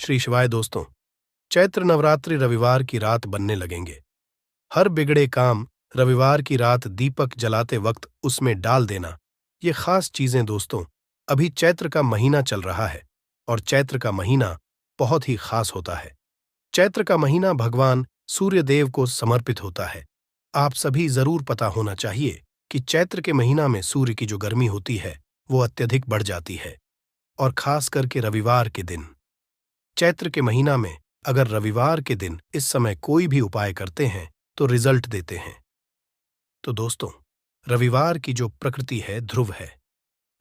श्री शिवाय दोस्तों। चैत्र नवरात्रि रविवार की रात बनने लगेंगे। हर बिगड़े काम रविवार की रात दीपक जलाते वक्त उसमें डाल देना, ये खास चीजें दोस्तों। अभी चैत्र का महीना चल रहा है और चैत्र का महीना बहुत ही खास होता है। चैत्र का महीना भगवान सूर्य देव को समर्पित होता है। आप सभी जरूर पता होना चाहिए कि चैत्र के महीना में सूर्य की जो गर्मी होती है वो अत्यधिक बढ़ जाती है, और खास करके रविवार के दिन। चैत्र के महीना में अगर रविवार के दिन इस समय कोई भी उपाय करते हैं तो रिजल्ट देते हैं। तो दोस्तों, रविवार की जो प्रकृति है ध्रुव है।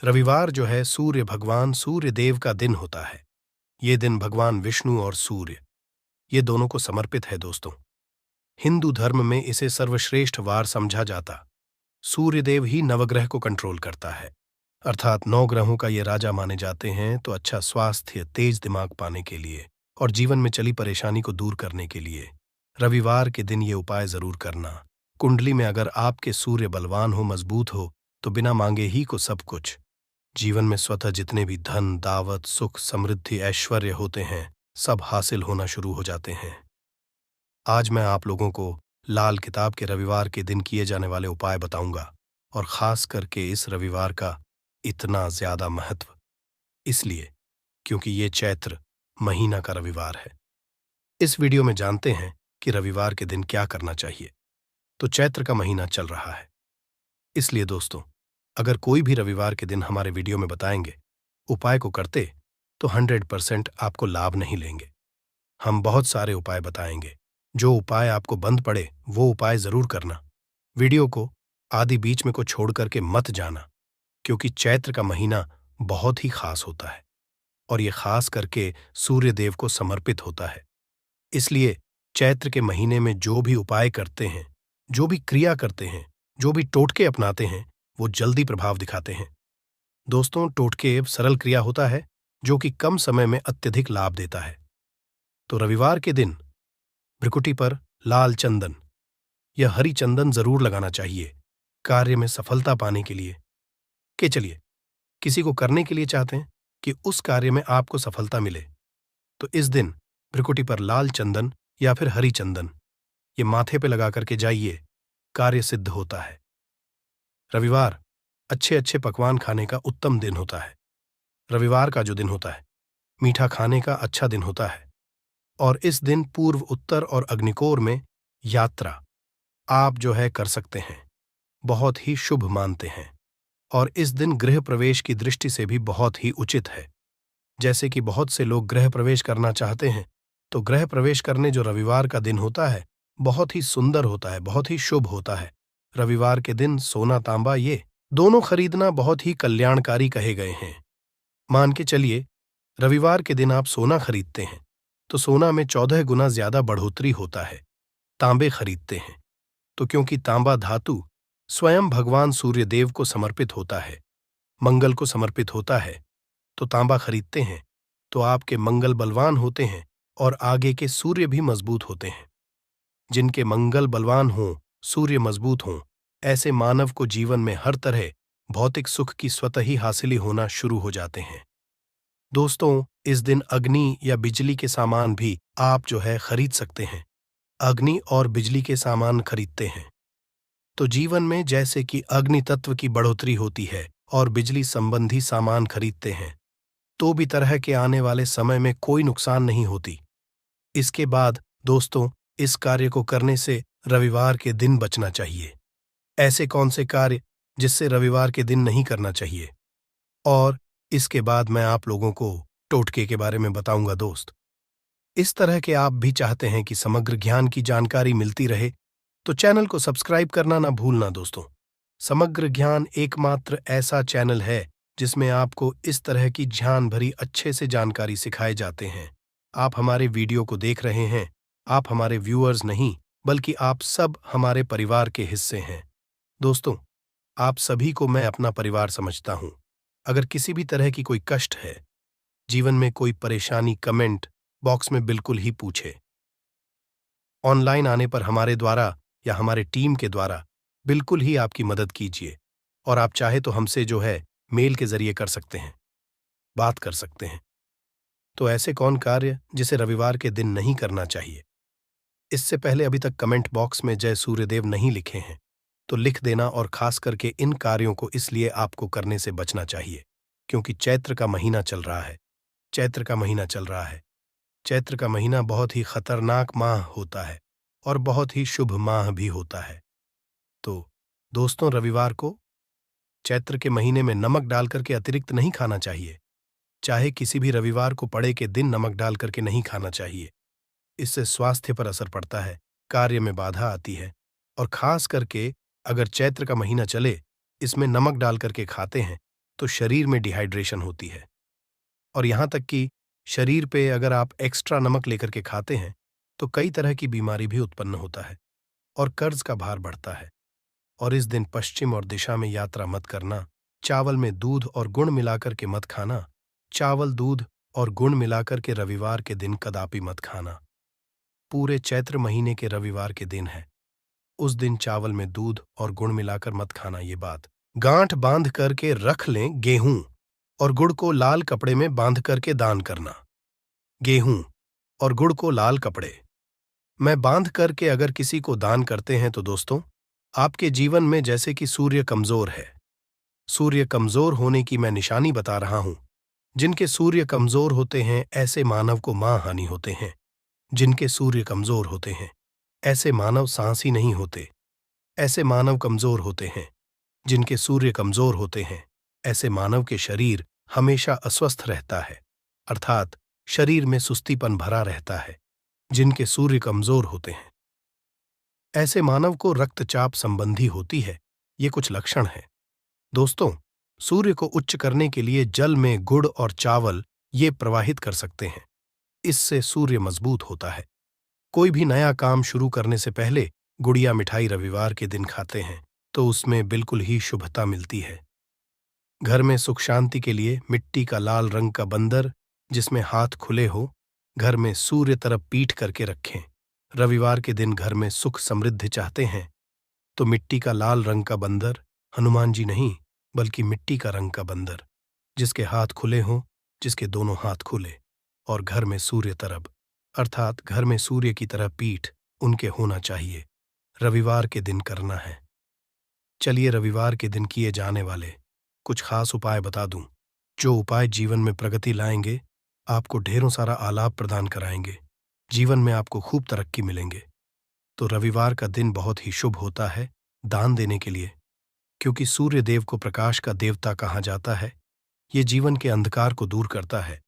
रविवार जो है सूर्य भगवान सूर्य देव का दिन होता है। ये दिन भगवान विष्णु और सूर्य, ये दोनों को समर्पित है दोस्तों। हिंदू धर्म में इसे सर्वश्रेष्ठ वार समझा जाता। सूर्य देव ही नवग्रह को कंट्रोल करता है, अर्थात 9 ग्रहों का ये राजा माने जाते हैं। तो अच्छा स्वास्थ्य, तेज दिमाग पाने के लिए और जीवन में चली परेशानी को दूर करने के लिए रविवार के दिन ये उपाय जरूर करना। कुंडली में अगर आपके सूर्य बलवान हो, मजबूत हो, तो बिना मांगे ही को सब कुछ जीवन में स्वतः जितने भी धन, दावत, सुख, समृद्धि, ऐश्वर्य होते हैं सब हासिल होना शुरू हो जाते हैं। आज मैं आप लोगों को लाल किताब के रविवार के दिन किए जाने वाले उपाय बताऊंगा, और खास करके इस रविवार का इतना ज्यादा महत्व इसलिए क्योंकि ये चैत्र महीना का रविवार है। इस वीडियो में जानते हैं कि रविवार के दिन क्या करना चाहिए। तो चैत्र का महीना चल रहा है, इसलिए दोस्तों अगर कोई भी रविवार के दिन हमारे वीडियो में बताएंगे उपाय को करते तो 100% आपको लाभ नहीं लेंगे। हम बहुत सारे उपाय बताएंगे। जो उपाय आपको बंद पड़े वो उपाय जरूर करना। वीडियो को आदि बीच में को छोड़ करके मत जाना, क्योंकि चैत्र का महीना बहुत ही खास होता है और ये खास करके सूर्य देव को समर्पित होता है। इसलिए चैत्र के महीने में जो भी उपाय करते हैं, जो भी क्रिया करते हैं, जो भी टोटके अपनाते हैं, वो जल्दी प्रभाव दिखाते हैं। दोस्तों, टोटके सरल क्रिया होता है जो कि कम समय में अत्यधिक लाभ देता है। तो रविवार के दिन भ्रिकुटी पर लाल चंदन या हरी चंदन जरूर लगाना चाहिए कार्य में सफलता पाने के लिए। कि चलिए, किसी को करने के लिए चाहते हैं कि उस कार्य में आपको सफलता मिले, तो इस दिन भ्रिकुटी पर लाल चंदन या फिर हरी चंदन ये माथे पे लगा करके जाइए, कार्य सिद्ध होता है। रविवार अच्छे अच्छे पकवान खाने का उत्तम दिन होता है। रविवार का जो दिन होता है मीठा खाने का अच्छा दिन होता है, और इस दिन पूर्व, उत्तर और अग्निकोर में यात्रा आप जो है कर सकते हैं, बहुत ही शुभ मानते हैं। और इस दिन गृह प्रवेश की दृष्टि से भी बहुत ही उचित है। जैसे कि बहुत से लोग गृह प्रवेश करना चाहते हैं, तो गृह प्रवेश करने जो रविवार का दिन होता है बहुत ही सुंदर होता है, बहुत ही शुभ होता है। रविवार के दिन सोना तांबा ये दोनों खरीदना बहुत ही कल्याणकारी कहे गए हैं। मान के चलिए, रविवार के दिन आप सोना खरीदते हैं तो सोना में 14 गुना ज्यादा बढ़ोतरी होता है। तांबे खरीदते हैं तो क्योंकि तांबा धातु स्वयं भगवान सूर्य देव को समर्पित होता है, मंगल को समर्पित होता है, तो तांबा खरीदते हैं तो आपके मंगल बलवान होते हैं और आगे के सूर्य भी मजबूत होते हैं। जिनके मंगल बलवान हों, सूर्य मजबूत हों, ऐसे मानव को जीवन में हर तरह भौतिक सुख की स्वतः ही हासिल होना शुरू हो जाते हैं। दोस्तों, इस दिन अग्नि या बिजली के सामान भी आप जो है खरीद सकते हैं। अग्नि और बिजली के सामान खरीदते हैं तो जीवन में जैसे कि अग्नि तत्व की बढ़ोतरी होती है और बिजली संबंधी सामान खरीदते हैं तो भी तरह के आने वाले समय में कोई नुकसान नहीं होती। इसके बाद दोस्तों, इस कार्य को करने से रविवार के दिन बचना चाहिए। ऐसे कौन से कार्य जिससे रविवार के दिन नहीं करना चाहिए, और इसके बाद मैं आप लोगों को टोटके के बारे में बताऊंगा दोस्त। इस तरह के आप भी चाहते हैं कि समग्र ज्ञान की जानकारी मिलती रहे तो चैनल को सब्सक्राइब करना ना भूलना दोस्तों। समग्र ज्ञान एकमात्र ऐसा चैनल है जिसमें आपको इस तरह की ज्ञान भरी अच्छे से जानकारी सिखाए जाते हैं। आप हमारे वीडियो को देख रहे हैं, आप हमारे व्यूअर्स नहीं बल्कि आप सब हमारे परिवार के हिस्से हैं। दोस्तों, आप सभी को मैं अपना परिवार समझता हूं। अगर किसी भी तरह की कोई कष्ट है, जीवन में कोई परेशानी, कमेंट बॉक्स में बिल्कुल ही पूछे। ऑनलाइन आने पर हमारे द्वारा या हमारे टीम के द्वारा बिल्कुल ही आपकी मदद कीजिए, और आप चाहे तो हमसे जो है मेल के जरिए कर सकते हैं, बात कर सकते हैं। तो ऐसे कौन कार्य जिसे रविवार के दिन नहीं करना चाहिए? इससे पहले अभी तक कमेंट बॉक्स में जय सूर्यदेव नहीं लिखे हैं तो लिख देना, और खास करके इन कार्यों को इसलिए आपको करने से बचना चाहिए क्योंकि चैत्र का महीना चल रहा है। चैत्र का महीना चल रहा है। चैत्र का महीना बहुत ही खतरनाक माह होता है और बहुत ही शुभ माह भी होता है। तो दोस्तों, रविवार को चैत्र के महीने में नमक डाल करके अतिरिक्त नहीं खाना चाहिए। चाहे किसी भी रविवार को पड़े के दिन नमक डाल करके नहीं खाना चाहिए। इससे स्वास्थ्य पर असर पड़ता है, कार्य में बाधा आती है, और खास करके अगर चैत्र का महीना चले इसमें नमक डाल करके खाते हैं तो शरीर में डिहाइड्रेशन होती है, और यहां तक कि शरीर पे अगर आप एक्स्ट्रा नमक लेकर के खाते हैं तो कई तरह की बीमारी भी उत्पन्न होता है और कर्ज का भार बढ़ता है। और इस दिन पश्चिम और दिशा में यात्रा मत करना, चावल में दूध और गुड़ मिलाकर के मत खाना, चावल दूध और गुड़ मिलाकर के रविवार के दिन कदापि मत खाना। पूरे चैत्र महीने के रविवार के दिन है, उस दिन चावल में दूध और गुड़ मिलाकर मत खाना। ये बात गांठ बांध करके रख लें गेहूं और गुड़ को लाल कपड़े में बांध करके दान करना। गेहूं और गुड़ को लाल कपड़े में बांध करके अगर किसी को दान करते हैं तो दोस्तों, आपके जीवन में जैसे कि सूर्य कमजोर है, सूर्य कमजोर होने की मैं निशानी बता रहा हूं। जिनके सूर्य कमजोर होते हैं ऐसे मानव को मां हानि होते हैं। जिनके सूर्य कमजोर होते हैं ऐसे मानव सांस ही नहीं होते। ऐसे मानव कमजोर होते हैं। जिनके सूर्य कमजोर होते हैं ऐसे मानव के शरीर हमेशा अस्वस्थ रहता है, अर्थात शरीर में सुस्तीपन भरा रहता है। जिनके सूर्य कमजोर होते हैं ऐसे मानव को रक्तचाप संबंधी होती है। ये कुछ लक्षण हैं। दोस्तों, सूर्य को उच्च करने के लिए जल में गुड़ और चावल ये प्रवाहित कर सकते हैं। इससे सूर्य मजबूत होता है। कोई भी नया काम शुरू करने से पहले गुड़िया मिठाई रविवार के दिन खाते हैं तो उसमें बिल्कुल ही शुभता मिलती है। घर में सुख शांति के लिए मिट्टी का लाल रंग का बंदर जिसमें हाथ खुले हो, घर में सूर्य तरफ पीठ करके रखें। रविवार के दिन घर में सुख समृद्धि चाहते हैं तो मिट्टी का लाल रंग का बंदर, हनुमान जी नहीं बल्कि मिट्टी का रंग का बंदर जिसके हाथ खुले हों, जिसके दोनों हाथ खुले, और घर में सूर्य तरफ अर्थात घर में सूर्य की तरह पीठ उनके होना चाहिए। रविवार के दिन करना है। चलिए रविवार के दिन किए जाने वाले कुछ खास उपाय बता दूं, जो उपाय जीवन में प्रगति लाएंगे, आपको ढेरों सारा आलाप प्रदान कराएंगे, जीवन में आपको खूब तरक्की मिलेंगे। तो रविवार का दिन बहुत ही शुभ होता है दान देने के लिए, क्योंकि सूर्य देव को प्रकाश का देवता कहा जाता है। ये जीवन के अंधकार को दूर करता है।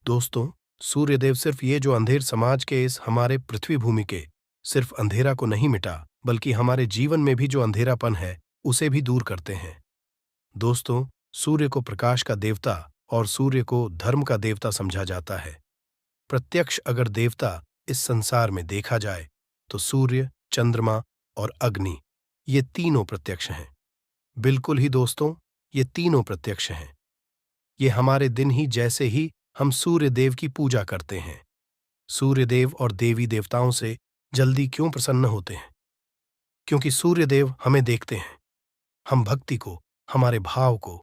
दोस्तों, सूर्यदेव सिर्फ ये जो अंधेर समाज के इस हमारे पृथ्वी भूमि के सिर्फ अंधेरा को नहीं मिटा, बल्कि हमारे जीवन में भी जो अंधेरापन है उसे भी दूर करते हैं। दोस्तों, सूर्य को प्रकाश का देवता और सूर्य को धर्म का देवता समझा जाता है। प्रत्यक्ष अगर देवता इस संसार में देखा जाए तो सूर्य, चंद्रमा और अग्नि ये तीनों प्रत्यक्ष हैं। बिल्कुल ही दोस्तों, ये तीनों प्रत्यक्ष हैं। ये हमारे दिन ही जैसे ही हम सूर्य देव की पूजा करते हैं। सूर्य देव और देवी देवताओं से जल्दी क्यों प्रसन्न होते हैं? क्योंकि सूर्य देव हमें देखते हैं। हम भक्ति को, हमारे भाव को,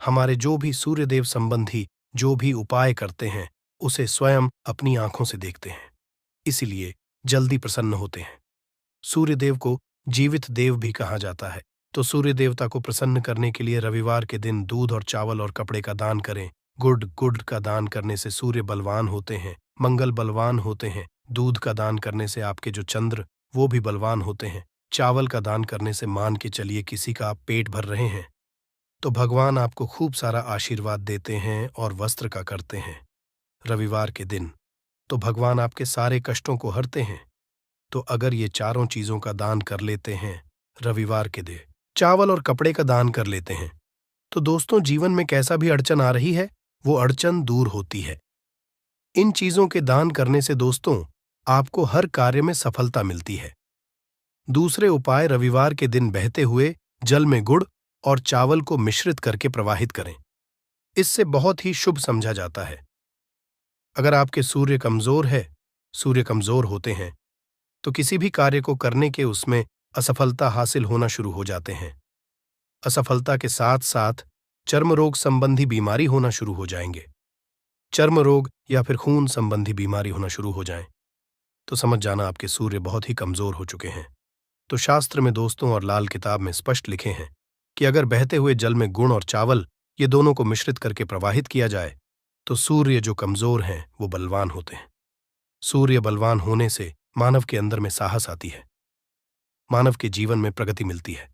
हमारे जो भी सूर्य देव संबंधी जो भी उपाय करते हैं उसे स्वयं अपनी आंखों से देखते हैं, इसीलिए जल्दी प्रसन्न होते हैं। सूर्य देव को जीवित देव भी कहा जाता है। तो सूर्य देवता को प्रसन्न करने के लिए रविवार के दिन दूध और चावल और कपड़े का दान करें। गुड़ का दान करने से सूर्य बलवान होते हैं, मंगल बलवान होते हैं। दूध का दान करने से आपके जो चंद्र वो भी बलवान होते हैं। चावल का दान करने से मान के चलिए किसी का आप पेट भर रहे हैं तो भगवान आपको खूब सारा आशीर्वाद देते हैं और वस्त्र का करते हैं। रविवार के दिन तो भगवान आपके सारे कष्टों को हरते हैं। तो अगर ये चारों चीजों का दान कर लेते हैं रविवार के दिन, चावल और कपड़े का दान कर लेते हैं, तो दोस्तों जीवन में कैसा भी अड़चन आ रही है वो अड़चन दूर होती है। इन चीजों के दान करने से दोस्तों आपको हर कार्य में सफलता मिलती है। दूसरे उपाय, रविवार के दिन बहते हुए जल में गुड़ और चावल को मिश्रित करके प्रवाहित करें। इससे बहुत ही शुभ समझा जाता है। अगर आपके सूर्य कमजोर होते हैं तो किसी भी कार्य को करने के उसमें असफलता हासिल होना शुरू हो जाते हैं। असफलता के साथ साथ चर्म रोग संबंधी बीमारी होना शुरू हो जाएंगे। चर्म रोग या फिर खून संबंधी बीमारी होना शुरू हो जाए, तो समझ जाना आपके सूर्य बहुत ही कमजोर हो चुके हैं। तो शास्त्र में दोस्तों और लाल किताब में स्पष्ट लिखे हैं कि अगर बहते हुए जल में गुड़ और चावल ये दोनों को मिश्रित करके प्रवाहित किया जाए तो सूर्य जो कमजोर हैं वो बलवान होते हैं। सूर्य बलवान होने से मानव के अंदर में साहस आती है, मानव के जीवन में प्रगति मिलती है,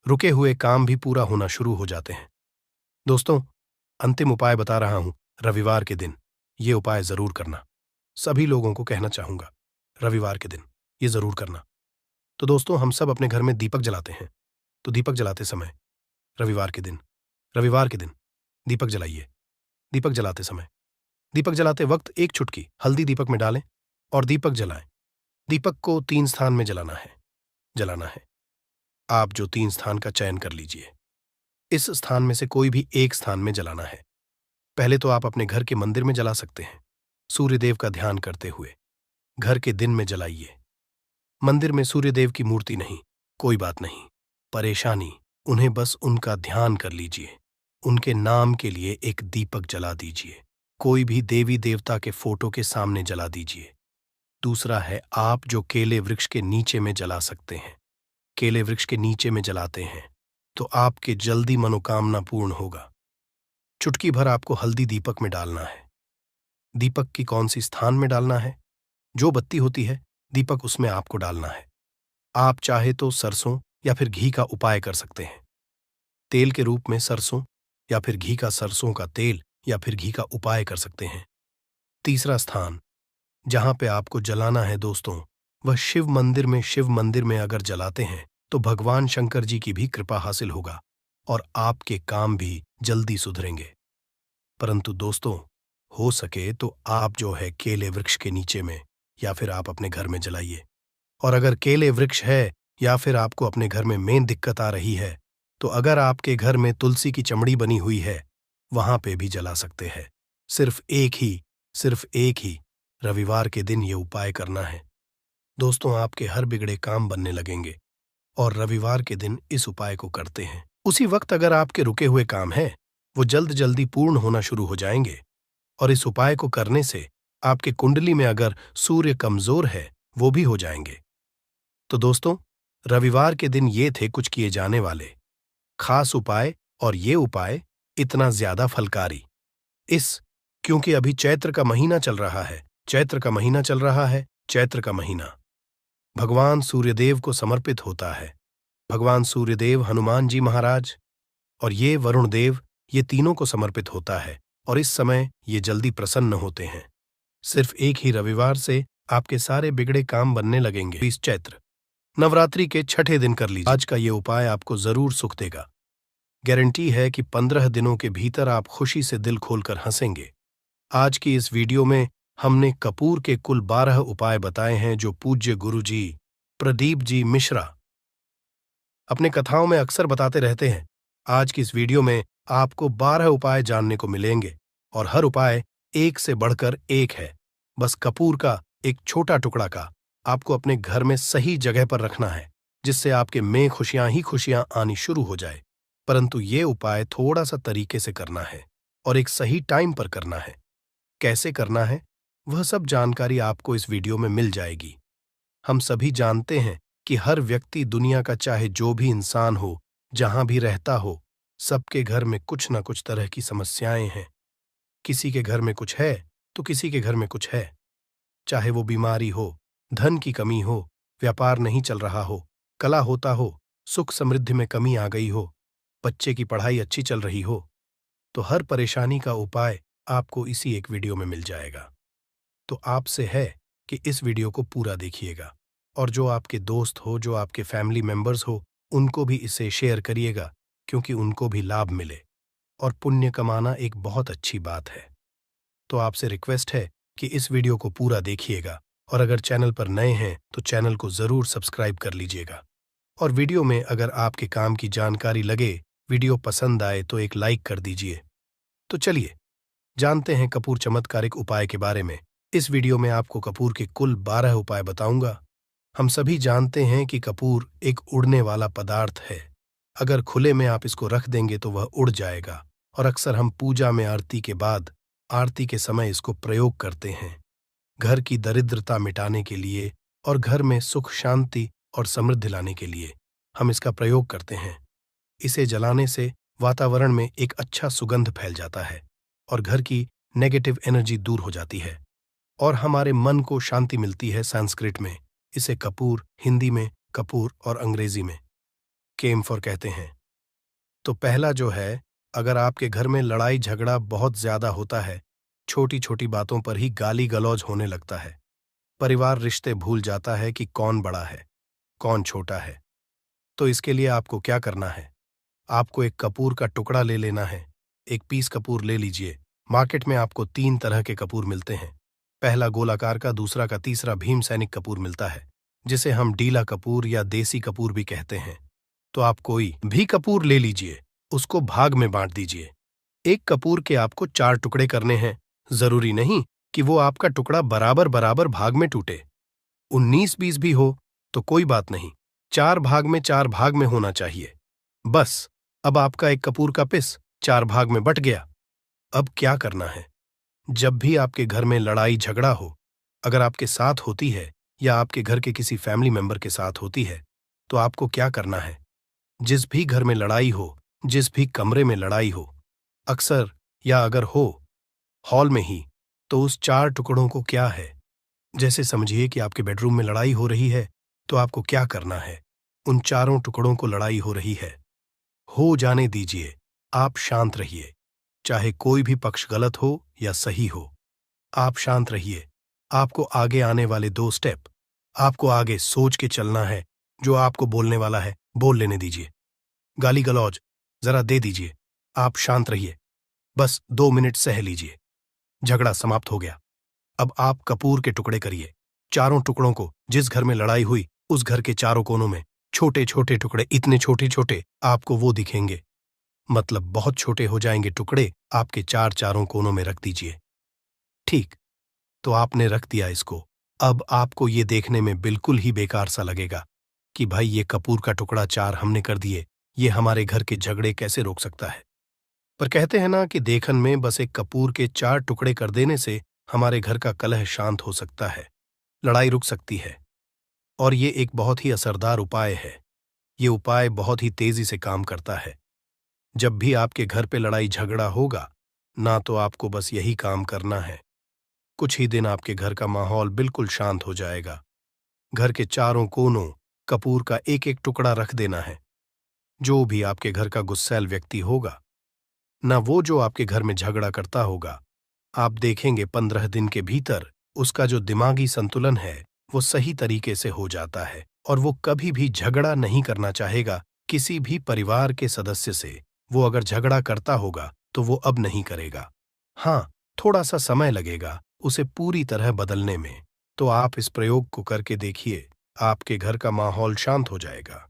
रुके हुए काम भी पूरा होना शुरू हो जाते हैं। दोस्तों, अंतिम उपाय बता रहा हूं, रविवार के दिन ये उपाय जरूर करना। सभी लोगों को कहना चाहूंगा, रविवार के दिन ये जरूर करना। तो दोस्तों, हम सब अपने घर में दीपक जलाते हैं, तो दीपक जलाते समय रविवार के दिन दीपक जलाइए। दीपक जलाते समय, दीपक जलाते वक्त एक चुटकी हल्दी दीपक में डालें और दीपक जलाएं। दीपक को 3 स्थान में जलाना है। आप जो 3 स्थान का चयन कर लीजिए, इस स्थान में से कोई भी एक स्थान में जलाना है। पहले तो आप अपने घर के मंदिर में जला सकते हैं, सूर्यदेव का ध्यान करते हुए। घर के दिन में जलाइए। मंदिर में सूर्यदेव की मूर्ति नहीं, कोई बात नहीं, परेशानी, उन्हें बस उनका ध्यान कर लीजिए। उनके नाम के लिए एक दीपक जला दीजिए। कोई भी देवी देवता के फोटो के सामने जला दीजिए। दूसरा है, आप जो केले वृक्ष के नीचे में जला सकते हैं। केले वृक्ष के नीचे में जलाते हैं तो आपके जल्दी मनोकामना पूर्ण होगा। चुटकी भर आपको हल्दी दीपक में डालना है। दीपक की कौन सी स्थान में डालना है? जो बत्ती होती है दीपक उसमें आपको डालना है। आप चाहे तो सरसों या फिर घी का उपाय कर सकते हैं। तेल के रूप में सरसों या फिर घी का, सरसों का तेल या फिर घी का उपाय कर सकते हैं। तीसरा स्थान जहां पे आपको जलाना है दोस्तों, वह शिव मंदिर में अगर जलाते हैं तो भगवान शंकर जी की भी कृपा हासिल होगा और आपके काम भी जल्दी सुधरेंगे। परंतु दोस्तों, हो सके तो आप जो है केले वृक्ष के नीचे में या फिर आप अपने घर में जलाइए। और अगर केले वृक्ष है या फिर आपको अपने घर में मेन दिक्कत आ रही है, तो अगर आपके घर में तुलसी की चमड़ी बनी हुई है, वहां पे भी जला सकते हैं। सिर्फ एक ही रविवार के दिन ये उपाय करना है। दोस्तों, आपके हर बिगड़े काम बनने लगेंगे और रविवार के दिन इस उपाय को करते हैं, उसी वक्त अगर आपके रुके हुए काम हैं वो जल्दी पूर्ण होना शुरू हो जाएंगे। और इस उपाय को करने से आपके कुंडली में अगर सूर्य कमजोर है वो भी हो जाएंगे। तो दोस्तों, रविवार के दिन ये थे कुछ किए जाने वाले खास उपाय, और ये उपाय इतना ज्यादा फलकारी क्योंकि अभी चैत्र का महीना चल रहा है। चैत्र का महीना भगवान सूर्यदेव को समर्पित होता है। भगवान सूर्यदेव, हनुमान जी महाराज और ये वरुण देव, ये तीनों को समर्पित होता है और इस समय ये जल्दी प्रसन्न होते हैं। सिर्फ एक ही रविवार से आपके सारे बिगड़े काम बनने लगेंगे। इस चैत्र नवरात्रि के 6ठे दिन कर लीजिए। आज का ये उपाय आपको जरूर सुख देगा। गारंटी है कि 15 दिनों के भीतर आप खुशी से दिल खोलकर हंसेंगे। आज की इस वीडियो में हमने कपूर के कुल 12 उपाय बताए हैं जो पूज्य गुरुजी प्रदीप जी मिश्रा अपने कथाओं में अक्सर बताते रहते हैं। आज की इस वीडियो में आपको 12 उपाय जानने को मिलेंगे और हर उपाय एक से बढ़कर एक है। बस कपूर का एक छोटा टुकड़ा का आपको अपने घर में सही जगह पर रखना है, जिससे आपके में खुशियां ही खुशियां आनी शुरू हो जाए। परंतु ये उपाय थोड़ा सा तरीके से करना है और एक सही टाइम पर करना है। कैसे करना है वह सब जानकारी आपको इस वीडियो में मिल जाएगी। हम सभी जानते हैं कि हर व्यक्ति, दुनिया का चाहे जो भी इंसान हो, जहां भी रहता हो, सबके घर में कुछ ना कुछ तरह की समस्याएं हैं। किसी के घर में कुछ है तो किसी के घर में कुछ है। चाहे वो बीमारी हो, धन की कमी हो, व्यापार नहीं चल रहा हो, कला होता हो, सुख समृद्धि में कमी आ गई हो, बच्चे की पढ़ाई अच्छी चल रही हो, तो हर परेशानी का उपाय आपको इसी एक वीडियो में मिल जाएगा। तो आपसे है कि इस वीडियो को पूरा देखिएगा और जो आपके दोस्त हो, जो आपके फैमिली मेंबर्स हो, उनको भी इसे शेयर करिएगा, क्योंकि उनको भी लाभ मिले। और पुण्य कमाना एक बहुत अच्छी बात है। तो आपसे रिक्वेस्ट है कि इस वीडियो को पूरा देखिएगा और अगर चैनल पर नए हैं तो चैनल को जरूर सब्सक्राइब कर लीजिएगा। और वीडियो में अगर आपके काम की जानकारी लगे, वीडियो पसंद आए तो एक लाइक कर दीजिए। तो चलिए जानते हैं कपूर चमत्कारिक उपाय के बारे में। इस वीडियो में आपको कपूर के कुल 12 उपाय बताऊंगा। हम सभी जानते हैं कि कपूर एक उड़ने वाला पदार्थ है। अगर खुले में आप इसको रख देंगे तो वह उड़ जाएगा और अक्सर हम पूजा में आरती के बाद आरती के समय इसको प्रयोग करते हैं, घर की दरिद्रता मिटाने के लिए और घर में सुख शांति और समृद्धि लाने के लिए हम इसका प्रयोग करते हैं। इसे जलाने से वातावरण में एक अच्छा सुगंध फैल जाता है और घर की नेगेटिव एनर्जी दूर हो जाती है और हमारे मन को शांति मिलती है। संस्कृत में इसे कपूर, हिंदी में कपूर और अंग्रेजी में केम्फर कहते हैं। तो पहला जो है, अगर आपके घर में लड़ाई झगड़ा बहुत ज्यादा होता है, छोटी छोटी बातों पर ही गाली गलौज होने लगता है, परिवार रिश्ते भूल जाता है कि कौन बड़ा है कौन छोटा है, तो इसके लिए आपको क्या करना है? आपको एक कपूर का टुकड़ा ले लेना है। एक पीस कपूर ले लीजिए। मार्केट में आपको 3 तरह के कपूर मिलते हैं। पहला गोलाकार का, दूसरा का, तीसरा भीम सैनिक कपूर मिलता है, जिसे हम डीला कपूर या देसी कपूर भी कहते हैं। तो आप कोई भी कपूर ले लीजिए, उसको भाग में बांट दीजिए। एक कपूर के आपको 4 टुकड़े करने हैं। जरूरी नहीं कि वो आपका टुकड़ा बराबर बराबर भाग में टूटे। 19-20 भी हो तो कोई बात नहीं, 4 भाग में 4 भाग में होना चाहिए। बस, अब आपका एक कपूर का पिस 4 भाग में बट गया। अब क्या करना है? जब भी आपके घर में लड़ाई झगड़ा हो, अगर आपके साथ होती है या आपके घर के किसी फैमिली मेंबर के साथ होती है, तो आपको क्या करना है? जिस भी घर में लड़ाई हो, जिस भी कमरे में लड़ाई हो, अक्सर या अगर हो हॉल में ही, तो उस 4 टुकड़ों को क्या है, जैसे समझिए कि आपके बेडरूम में लड़ाई हो रही है, तो आपको क्या करना है? उन चारों टुकड़ों को लड़ाई हो रही है, हो जाने दीजिए। आप शांत रहिए, चाहे कोई भी पक्ष गलत हो या सही हो, आप शांत रहिए। आपको आगे आने वाले 2 स्टेप आपको आगे सोच के चलना है। जो आपको बोलने वाला है बोल लेने दीजिए, गाली गलौज जरा दे दीजिए। आप शांत रहिए, बस 2 मिनट सह लीजिए। झगड़ा समाप्त हो गया। अब आप कपूर के टुकड़े करिए। चारों टुकड़ों को जिस घर में लड़ाई हुई, उस घर के चारों कोनों में छोटे छोटे टुकड़े, इतने छोटे छोटे आपको वो दिखेंगे, मतलब बहुत छोटे हो जाएंगे टुकड़े, आपके चारों कोनों में रख दीजिए। ठीक, तो आपने रख दिया इसको। अब आपको ये देखने में बिल्कुल ही बेकार सा लगेगा कि भाई ये कपूर का टुकड़ा 4 हमने कर दिए, ये हमारे घर के झगड़े कैसे रोक सकता है? पर कहते हैं ना कि देखन में बस एक कपूर के 4 टुकड़े कर देने से हमारे घर का कलह शांत हो सकता है, लड़ाई रुक सकती है। और ये एक बहुत ही असरदार उपाय है। ये उपाय बहुत ही तेजी से काम करता है। जब भी आपके घर पे लड़ाई झगड़ा होगा ना, तो आपको बस यही काम करना है। कुछ ही दिन आपके घर का माहौल बिल्कुल शांत हो जाएगा। घर के चारों कोनों कपूर का एक एक टुकड़ा रख देना है। जो भी आपके घर का गुस्सैल व्यक्ति होगा ना, वो जो आपके घर में झगड़ा करता होगा, आप देखेंगे 15 दिन के भीतर उसका जो दिमागी संतुलन है वो सही तरीके से हो जाता है और वो कभी भी झगड़ा नहीं करना चाहेगा किसी भी परिवार के सदस्य से। वो अगर झगड़ा करता होगा तो वो अब नहीं करेगा। हाँ, थोड़ा सा समय लगेगा उसे पूरी तरह बदलने में। तो आप इस प्रयोग को करके देखिए, आपके घर का माहौल शांत हो जाएगा।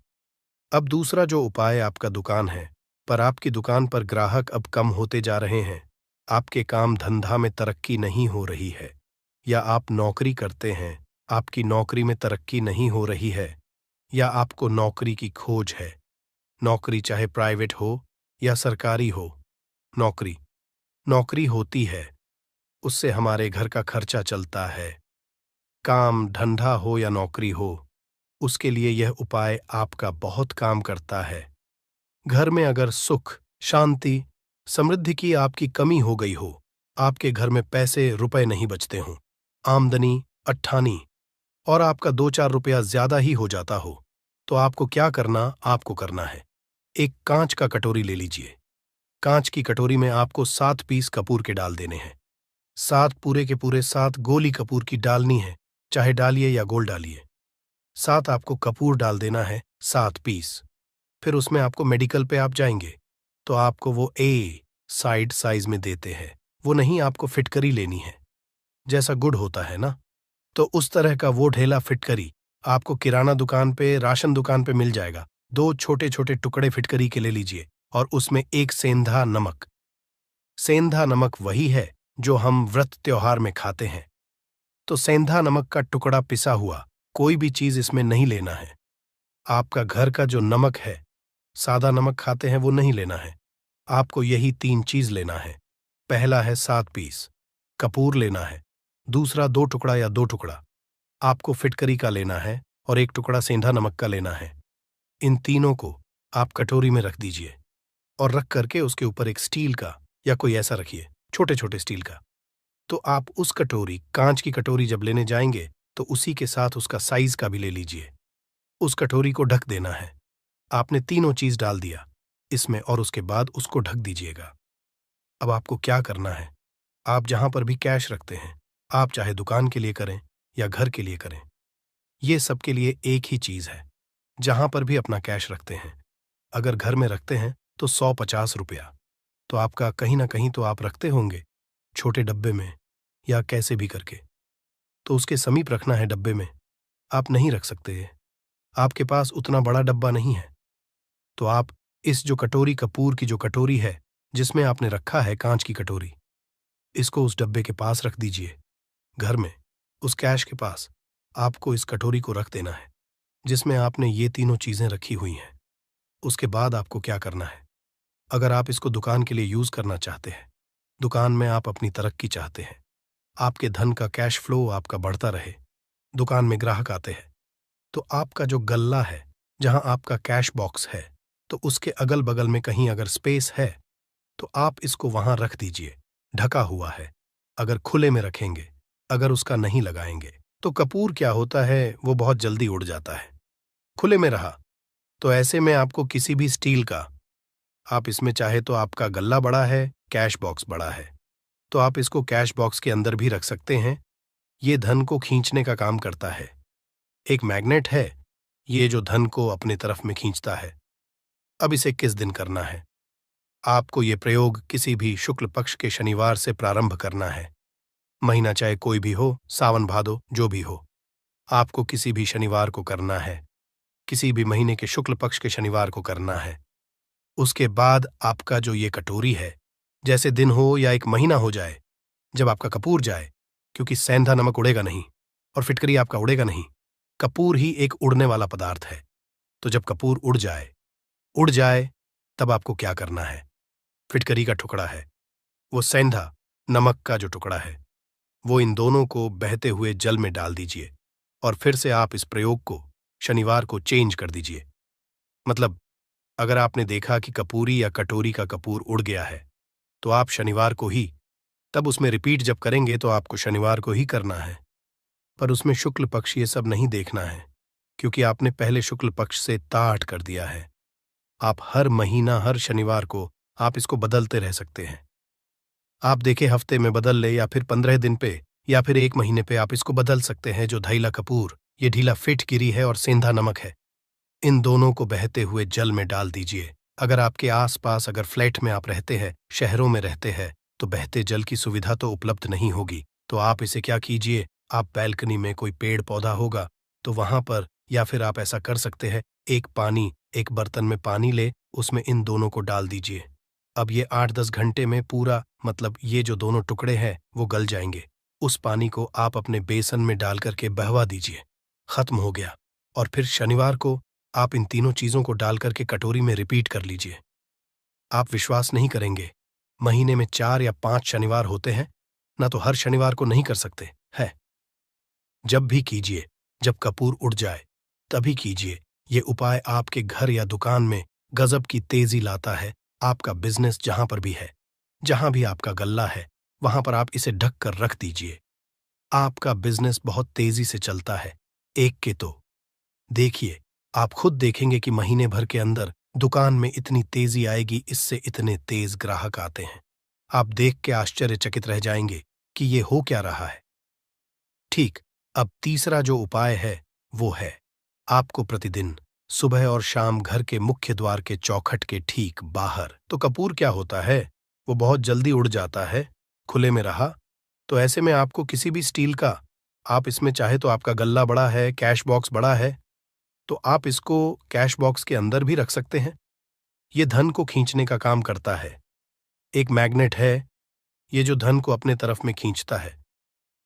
अब दूसरा जो उपाय, आपका दुकान है, पर आपकी दुकान पर ग्राहक अब कम होते जा रहे हैं, आपके काम धंधा में तरक्की नहीं हो रही है, या आप नौकरी करते हैं, आपकी नौकरी में तरक्की नहीं हो रही है, या आपको नौकरी की खोज है। नौकरी चाहे प्राइवेट हो या सरकारी हो, नौकरी नौकरी होती है, उससे हमारे घर का खर्चा चलता है। काम धंधा हो या नौकरी हो, उसके लिए यह उपाय आपका बहुत काम करता है। घर में अगर सुख शांति समृद्धि की आपकी कमी हो गई हो, आपके घर में पैसे रुपए नहीं बचते हों, आमदनी अट्ठानी और आपका 2-4 रुपया ज्यादा ही हो जाता हो, तो आपको क्या करना? आपको करना है, एक कांच का कटोरी ले लीजिए। कांच की कटोरी में आपको 7 पीस कपूर के डाल देने हैं। 7 पूरे के पूरे 7 गोली कपूर की डालनी है, चाहे डालिए या गोल डालिए। 7 आपको कपूर डाल देना है, 7 पीस। फिर उसमें आपको मेडिकल पे आप जाएंगे तो आपको वो ए साइड साइज में देते हैं, वो नहीं, आपको फिटकरी लेनी है। जैसा गुड़ होता है ना, तो उस तरह का वो ढेला फिटकरी आपको किराना दुकान पे, राशन दुकान पे मिल जाएगा। 2 छोटे छोटे टुकड़े फिटकरी के ले लीजिए और उसमें एक सेंधा नमक। सेंधा नमक वही है जो हम व्रत त्योहार में खाते हैं। तो सेंधा नमक का टुकड़ा पिसा हुआ, कोई भी चीज इसमें नहीं लेना है। आपका घर का जो नमक है, सादा नमक खाते हैं, वो नहीं लेना है। आपको यही 3 चीज लेना है। पहला है 7 पीस कपूर लेना है, दूसरा 2 टुकड़ा या 2 टुकड़ा आपको फिटकरी का लेना है और 1 टुकड़ा सेंधा नमक का लेना है। इन तीनों को आप कटोरी में रख दीजिए और रख करके उसके ऊपर एक स्टील का या कोई ऐसा रखिए, छोटे छोटे स्टील का। तो आप उस कटोरी, कांच की कटोरी जब लेने जाएंगे तो उसी के साथ उसका साइज का भी ले लीजिए। उस कटोरी को ढक देना है। आपने तीनों चीज डाल दिया इसमें और उसके बाद उसको ढक दीजिएगा। अब आपको क्या करना है, आप जहां पर भी कैश रखते हैं, आप चाहे दुकान के लिए करें या घर के लिए करें, ये सबके लिए एक ही चीज है। जहां पर भी अपना कैश रखते हैं, अगर घर में रखते हैं तो 150 रुपया तो आपका कहीं ना कहीं तो आप रखते होंगे, छोटे डब्बे में या कैसे भी करके, तो उसके समीप रखना है डब्बे में। आप नहीं रख सकते, आपके पास उतना बड़ा डब्बा नहीं है, तो आप इस जो कटोरी, कपूर की जो कटोरी है जिसमें आपने रखा है कांच की कटोरी, इसको उस डब्बे के पास रख दीजिए। घर में उस कैश के पास आपको इस कटोरी को रख देना है जिसमें आपने ये तीनों चीजें रखी हुई हैं। उसके बाद आपको क्या करना है, अगर आप इसको दुकान के लिए यूज करना चाहते हैं, दुकान में आप अपनी तरक्की चाहते हैं, आपके धन का कैश फ्लो आपका बढ़ता रहे, दुकान में ग्राहक आते हैं, तो आपका जो गल्ला है, जहां आपका कैश बॉक्स है, तो उसके अगल बगल में कहीं अगर स्पेस है तो आप इसको वहां रख दीजिए। ढका हुआ है, अगर खुले में रखेंगे, अगर उसका नहीं लगाएंगे तो कपूर क्या होता है, वो बहुत जल्दी उड़ जाता है। खुले में रहा तो ऐसे में आपको किसी भी स्टील का, आप इसमें चाहे तो आपका गल्ला बड़ा है, कैश बॉक्स बड़ा है, तो आप इसको कैश बॉक्स के अंदर भी रख सकते हैं। ये धन को खींचने का काम करता है। एक मैग्नेट है, ये जो धन को अपने तरफ में खींचता है। अब इसे किस दिन करना है, आपको ये प्रयोग किसी भी शुक्ल पक्ष के शनिवार से प्रारंभ करना है। महीना चाहे कोई भी हो, सावन भादो जो भी हो, आपको किसी भी शनिवार को करना है, किसी भी महीने के शुक्ल पक्ष के शनिवार को करना है। उसके बाद आपका जो ये कटोरी है, जैसे दिन हो या एक महीना हो जाए, जब आपका कपूर जाए, क्योंकि सेंधा नमक उड़ेगा नहीं और फिटकरी आपका उड़ेगा नहीं, कपूर ही एक उड़ने वाला पदार्थ है। तो जब कपूर उड़ जाए तब आपको क्या करना है, फिटकरी का टुकड़ा है, वो सेंधा नमक का जो टुकड़ा है, वो इन दोनों को बहते हुए जल में डाल दीजिए और फिर से आप इस प्रयोग को शनिवार को चेंज कर दीजिए। मतलब अगर आपने देखा कि कपूरी या कटोरी का कपूर उड़ गया है, तो आप शनिवार को ही, तब उसमें रिपीट जब करेंगे तो आपको शनिवार को ही करना है। पर उसमें शुक्ल पक्ष ये सब नहीं देखना है, क्योंकि आपने पहले शुक्ल पक्ष से ताट कर दिया है। आप हर महीना, हर शनिवार को आप इसको बदलते रह सकते हैं। आप देखे हफ्ते में बदल ले या फिर 15 दिन पे या फिर 1 महीने पे आप इसको बदल सकते हैं। जो धैला कपूर, ये ढीला फिटकिरी है और सेंधा नमक है, इन दोनों को बहते हुए जल में डाल दीजिए। अगर आपके आसपास, अगर फ्लैट में आप रहते हैं, शहरों में रहते हैं, तो बहते जल की सुविधा तो उपलब्ध नहीं होगी। तो आप इसे क्या कीजिए, आप बैल्कनी में कोई पेड़ पौधा होगा तो वहां पर, या फिर आप ऐसा कर सकते हैं, एक बर्तन में पानी ले, उसमें इन दोनों को डाल दीजिए। अब ये 8-10 घंटे में पूरा, मतलब ये जो दोनों टुकड़े हैं वो गल जाएंगे। उस पानी को आप अपने बेसन में डाल करके बहवा दीजिए। खत्म हो गया। और फिर शनिवार को आप इन तीनों चीजों को डाल करके कटोरी में रिपीट कर लीजिए। आप विश्वास नहीं करेंगे, महीने में 4 या 5 शनिवार होते हैं ना, तो हर शनिवार को नहीं कर सकते है। जब भी कीजिए, जब कपूर उड़ जाए तभी कीजिए। ये उपाय आपके घर या दुकान में गजब की तेजी लाता है। आपका बिजनेस जहां पर भी है, जहां भी आपका गल्ला है, वहां पर आप इसे ढक कर रख दीजिए। आपका बिजनेस बहुत तेजी से चलता है। एक के तो देखिए, आप खुद देखेंगे कि महीने भर के अंदर दुकान में इतनी तेजी आएगी, इससे इतने तेज ग्राहक आते हैं। आप देख के आश्चर्यचकित रह जाएंगे कि ये हो क्या रहा है। ठीक, अब तीसरा जो उपाय है वो है, आपको प्रतिदिन सुबह और शाम घर के मुख्य द्वार के चौखट के ठीक बाहर, तो कपूर क्या होता है, वो बहुत जल्दी उड़ जाता है, खुले में रहा तो ऐसे में आपको किसी भी स्टील का, आप इसमें चाहे तो आपका गल्ला बड़ा है, कैश बॉक्स बड़ा है, तो आप इसको कैश बॉक्स के अंदर भी रख सकते हैं। ये धन को खींचने का काम करता है। एक मैग्नेट है, ये जो धन को अपने तरफ में खींचता है।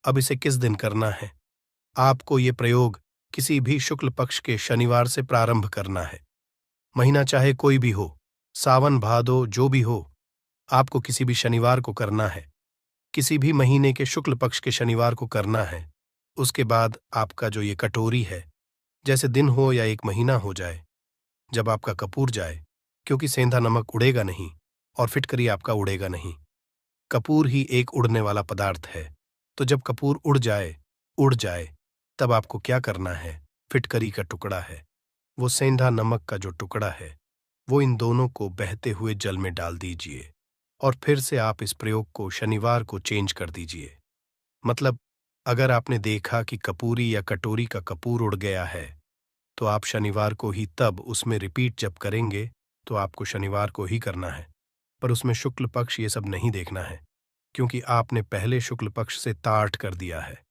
अब इसे किस दिन करना है, आपको ये प्रयोग किसी भी शुक्ल पक्ष के शनिवार से प्रारंभ करना है। महीना चाहे कोई भी हो, सावन भादो जो भी हो, आपको किसी भी शनिवार को करना है, किसी भी महीने के शुक्ल पक्ष के शनिवार को करना है। उसके बाद आपका जो ये कटोरी है, जैसे दिन हो या एक महीना हो जाए, जब आपका कपूर जाए, क्योंकि सेंधा नमक उड़ेगा नहीं और फिटकरी आपका उड़ेगा नहीं। कपूर ही एक उड़ने वाला पदार्थ है। तो जब कपूर उड़ जाए, तब आपको क्या करना है? फिटकरी का टुकड़ा है, वो सेंधा नमक का जो टुकड़ा है, वो इन दोनों को बहते हुए जल में डाल दीजिए और फिर से आप इस प्रयोग को शनिवार को चेंज कर दीजिए। मतलब अगर आपने देखा कि कपूरी या कटोरी का कपूर उड़ गया है, तो आप शनिवार को ही तब उसमें रिपीट जब करेंगे, तो आपको शनिवार को ही करना है। पर उसमें शुक्ल पक्ष ये सब नहीं देखना है, क्योंकि आपने पहले शुक्ल पक्ष से ताट कर दिया है।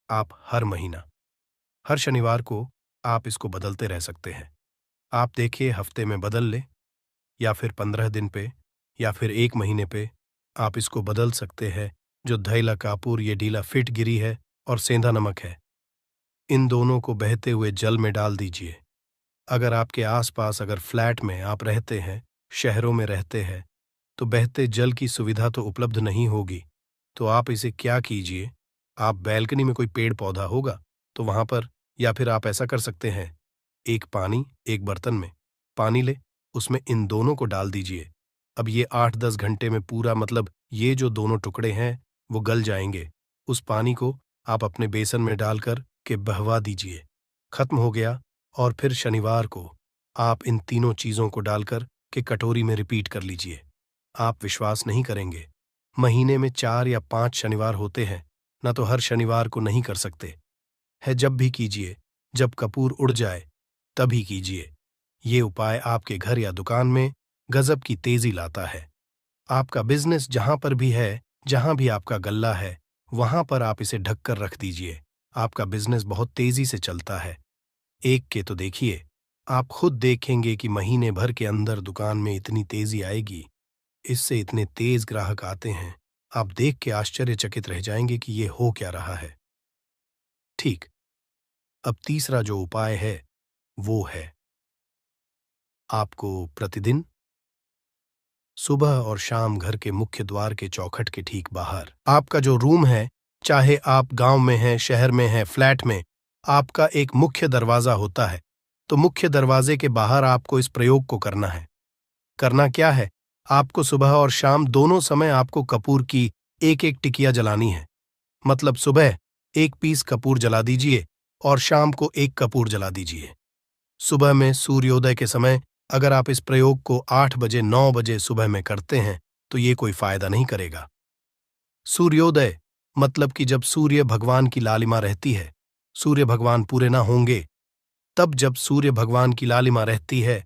आप हर महीना, हर शनिवार को आप इसको बदलते रह सकते हैं। आप देखिए हफ्ते में बदल ले, या फिर 15 दिन पे, या फिर 1 महीने पे आप इसको बदल सकते हैं। जो धैला कापूर ये ढीला फिट गिरी है और सेंधा नमक है, इन दोनों को बहते हुए जल में डाल दीजिए। अगर आपके आसपास अगर फ्लैट में आप रहते हैं, शहरों में रहते हैं, तो बहते जल की सुविधा तो उपलब्ध नहीं होगी। तो आप इसे क्या कीजिए, आप बैल्कनी में कोई पेड़ पौधा होगा तो वहां पर, या फिर आप ऐसा कर सकते हैं, एक बर्तन में पानी ले, उसमें इन दोनों को डाल दीजिए। अब ये 8-10 घंटे में पूरा, मतलब ये जो दोनों टुकड़े हैं वो गल जाएंगे। उस पानी को आप अपने बेसन में डालकर के बहवा दीजिए। खत्म हो गया। और फिर शनिवार को आप इन तीनों चीजों को डालकर के कटोरी में रिपीट कर लीजिए। आप विश्वास नहीं करेंगे, महीने में 4 या 5 शनिवार होते हैं, ना तो हर शनिवार को नहीं कर सकते है। जब भी कीजिए, जब कपूर उड़ जाए तभी कीजिए। ये उपाय आपके घर या दुकान में गजब की तेजी लाता है। आपका बिजनेस जहां पर भी है, जहां भी आपका गल्ला है, वहां पर आप इसे ढककर रख दीजिए। आपका बिजनेस बहुत तेजी से चलता है। एक के तो देखिए, आप खुद देखेंगे कि महीने भर के अंदर दुकान में इतनी तेजी आएगी, इससे इतने तेज ग्राहक आते हैं, आप देख के आश्चर्यचकित रह जाएंगे कि ये हो क्या रहा है। ठीक। अब तीसरा जो उपाय है वो है, आपको प्रतिदिन सुबह और शाम घर के मुख्य द्वार के चौखट के ठीक बाहर, आपका जो रूम है, चाहे आप गांव में हैं, शहर में हैं, फ्लैट में, आपका एक मुख्य दरवाजा होता है। तो मुख्य दरवाजे के बाहर आपको इस प्रयोग को करना है। करना क्या है? आपको सुबह और शाम दोनों समय आपको कपूर की एक एक टिकिया जलानी है। मतलब सुबह 1 पीस कपूर जला दीजिए और शाम को 1 कपूर जला दीजिए। सुबह में सूर्योदय के समय अगर आप इस प्रयोग को 8 बजे 9 बजे सुबह में करते हैं तो ये कोई फायदा नहीं करेगा। सूर्योदय मतलब कि जब सूर्य भगवान की लालिमा रहती है, सूर्य भगवान पूरे ना होंगे, तब जब सूर्य भगवान की लालिमा रहती है,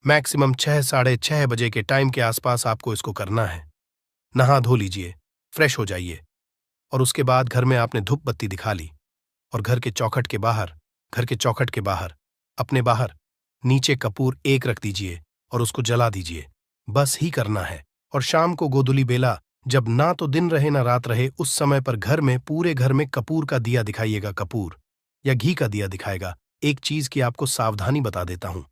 मैक्सिमम 6 साढ़े 6 बजे के टाइम के आसपास आपको इसको करना है। नहा धो लीजिए, फ्रेश हो जाइए, और उसके बाद घर में आपने धूप बत्ती दिखा ली, और घर के चौखट के बाहर, अपने बाहर नीचे कपूर 1 रख दीजिए और उसको जला दीजिए। बस ही करना है। और शाम को गोधूली बेला, जब ना तो दिन रहे ना रात रहे, उस समय पर घर में, पूरे घर में कपूर का दिया दिखाइएगा, कपूर या घी का दिया दिखाएगा। एक चीज की आपको सावधानी बता देता हूं,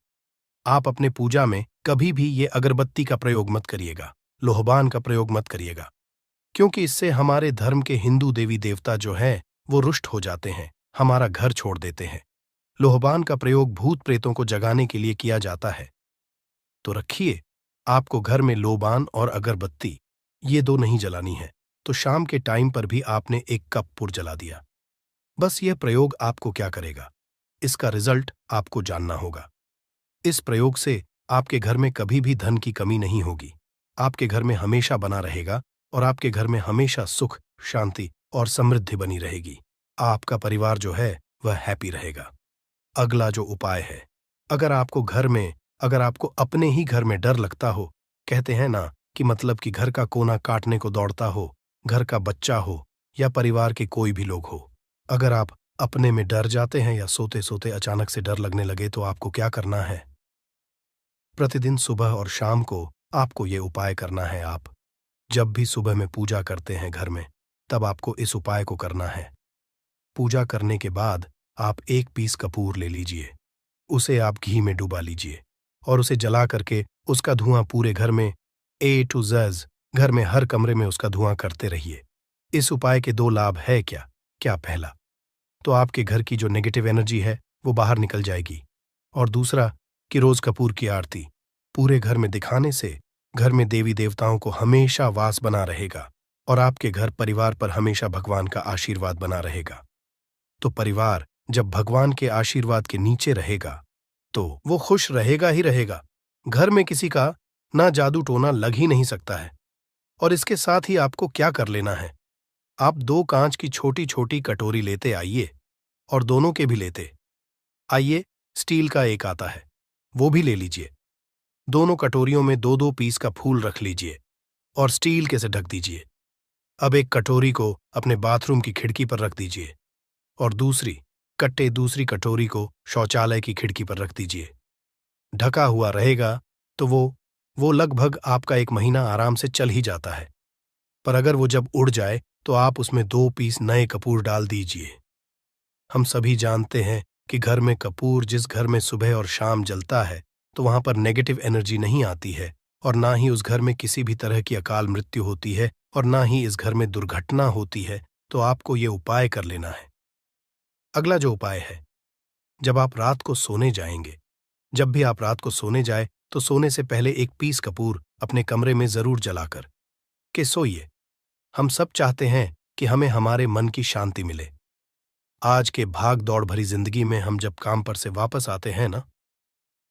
आप अपने पूजा में कभी भी ये अगरबत्ती का प्रयोग मत करिएगा, लोहबान का प्रयोग मत करिएगा, क्योंकि इससे हमारे धर्म के हिंदू देवी देवता जो हैं वो रुष्ट हो जाते हैं, हमारा घर छोड़ देते हैं। लोहबान का प्रयोग भूत प्रेतों को जगाने के लिए किया जाता है। तो रखिए, आपको घर में लोबान और अगरबत्ती ये 2 नहीं जलानी है। तो शाम के टाइम पर भी आपने 1 कपूर जला दिया। बस यह प्रयोग आपको क्या करेगा, इसका रिजल्ट आपको जानना होगा। इस प्रयोग से आपके घर में कभी भी धन की कमी नहीं होगी, आपके घर में हमेशा बना रहेगा, और आपके घर में हमेशा सुख, शांति और समृद्धि बनी रहेगी। आपका परिवार जो है वह हैप्पी रहेगा। अगला जो उपाय है, अगर आपको अपने ही घर में डर लगता हो, कहते हैं ना कि मतलब कि घर का कोना काटने को दौड़ता हो, घर का बच्चा हो या परिवार के कोई भी लोग हो, अगर आप अपने में डर जाते हैं या सोते सोते अचानक से डर लगने लगे, तो आपको क्या करना है? प्रतिदिन सुबह और शाम को आपको ये उपाय करना है। आप जब भी सुबह में पूजा करते हैं घर में, तब आपको इस उपाय को करना है। पूजा करने के बाद आप 1 पीस कपूर ले लीजिए, उसे आप घी में डुबा लीजिए और उसे जला करके उसका धुआं पूरे घर में A to Z घर में हर कमरे में उसका धुआं करते रहिए। इस उपाय के दो लाभ है क्या? क्या पहला, तो आपके घर की जो नेगेटिव एनर्जी है वो बाहर निकल जाएगी, और दूसरा कि रोज कपूर की आरती पूरे घर में दिखाने से घर में देवी देवताओं को हमेशा वास बना रहेगा और आपके घर परिवार पर हमेशा भगवान का आशीर्वाद बना रहेगा। तो परिवार जब भगवान के आशीर्वाद के नीचे रहेगा तो वो खुश रहेगा ही रहेगा। घर में किसी का ना जादू टोना लग ही नहीं सकता है। और इसके साथ ही आपको क्या कर लेना है, आप दो कांच की छोटी छोटी कटोरी लेते आइए, और दोनों के भी लेते आइए। स्टील का एक आता है, वो भी ले लीजिए। दोनों कटोरियों में दो दो पीस का फूल रख लीजिए और स्टील के से ढक दीजिए। अब एक कटोरी को अपने बाथरूम की खिड़की पर रख दीजिए और दूसरी कटोरी को शौचालय की खिड़की पर रख दीजिए। ढका हुआ रहेगा तो वो लगभग आपका 1 महीना आराम से चल ही जाता है। पर अगर वो जब उड़ जाए तो आप उसमें 2 पीस नए कपूर डाल दीजिए। हम सभी जानते हैं कि घर में कपूर जिस घर में सुबह और शाम जलता है तो वहां पर नेगेटिव एनर्जी नहीं आती है, और ना ही उस घर में किसी भी तरह की अकाल मृत्यु होती है, और ना ही इस घर में दुर्घटना होती है। तो आपको ये उपाय कर लेना है। अगला जो उपाय है, जब आप रात को सोने जाएंगे, जब भी आप रात को सोने जाए तो सोने से पहले 1 पीस कपूर अपने कमरे में जरूर जलाकर के सोइए। हम सब चाहते हैं कि हमें हमारे मन की शांति मिले। आज के भाग दौड़ भरी जिंदगी में हम जब काम पर से वापस आते हैं ना,